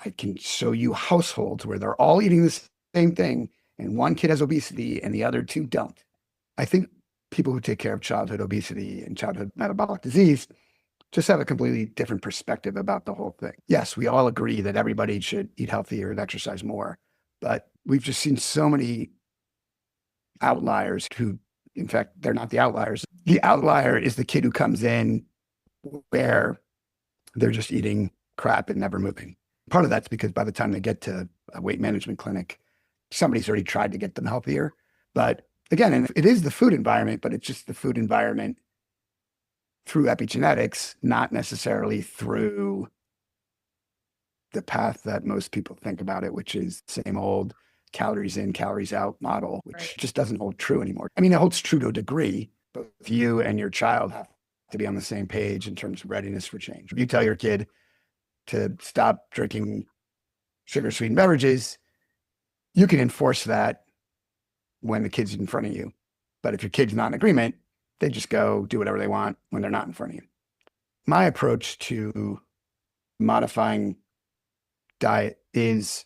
I can show you households where they're all eating the same thing and one kid has obesity and the other two don't. I think people who take care of childhood obesity and childhood metabolic disease just have a completely different perspective about the whole thing. Yes, we all agree that everybody should eat healthier and exercise more, but we've just seen so many outliers who, in fact, they're not the outliers. The outlier is the kid who comes in where they're just eating crap and never moving. Part of that's because by the time they get to a weight management clinic, somebody's already tried to get them healthier. But again, and it is the food environment, but it's just the food environment through epigenetics, not necessarily through the path that most people think about it, which is the same old calories in, calories out model, which just doesn't hold true anymore. I mean, it holds true to a degree, but you and your child have to be on the same page in terms of readiness for change. If you tell your kid to stop drinking sugar sweetened beverages, you can enforce that when the kid's in front of you. But if your kid's not in agreement, they just go do whatever they want when they're not in front of you. My approach to modifying diet is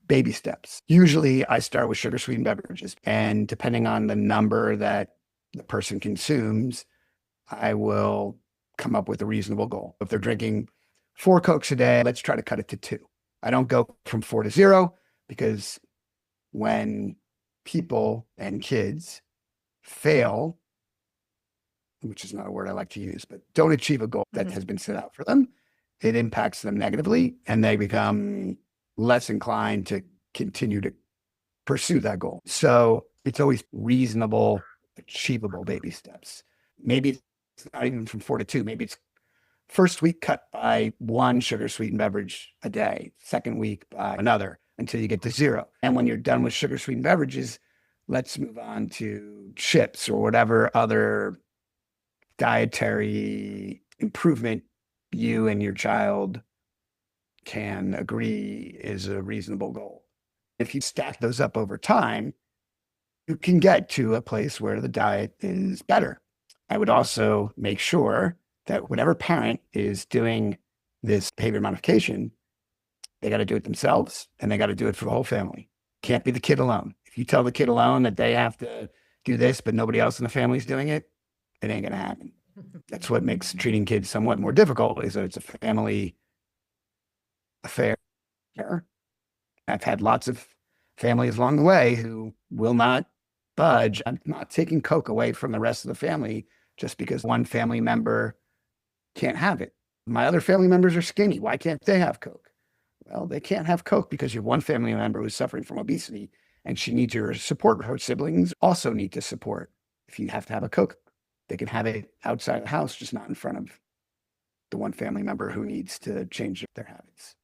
baby steps. Usually I start with sugar sweetened beverages, and depending on the number that the person consumes, I will come up with a reasonable goal. If they're drinking 4 Cokes a day, let's try to cut it to 2. I don't go from 4 to 0 because when people and kids fail, which is not a word I like to use, but don't achieve a goal that has been set out for them, it impacts them negatively and they become less inclined to continue to pursue that goal. So it's always reasonable, achievable baby steps. Maybe it's not even from 4 to 2. Maybe it's first week cut by 1 sugar sweetened beverage a day, second week by another until you get to 0. And when you're done with sugar sweetened beverages, let's move on to chips or whatever other dietary improvement you and your child can agree is a reasonable goal. If you stack those up over time, you can get to a place where the diet is better. I would also make sure that whatever parent is doing this behavior modification, they got to do it themselves and they got to do it for the whole family. Can't be the kid alone. If you tell the kid alone that they have to do this, but nobody else in the family is doing it, it ain't going to happen. That's what makes treating kids somewhat more difficult, is that it's a family affair. I've had lots of families along the way who will not budge. I'm not taking Coke away from the rest of the family just because one family member can't have it. My other family members are skinny. Why can't they have Coke? Well, they can't have Coke because you have one family member who's suffering from obesity and she needs your support. Her siblings also need to support. If you have to have a Coke, they can have it outside the house, just not in front of the one family member who needs to change their habits.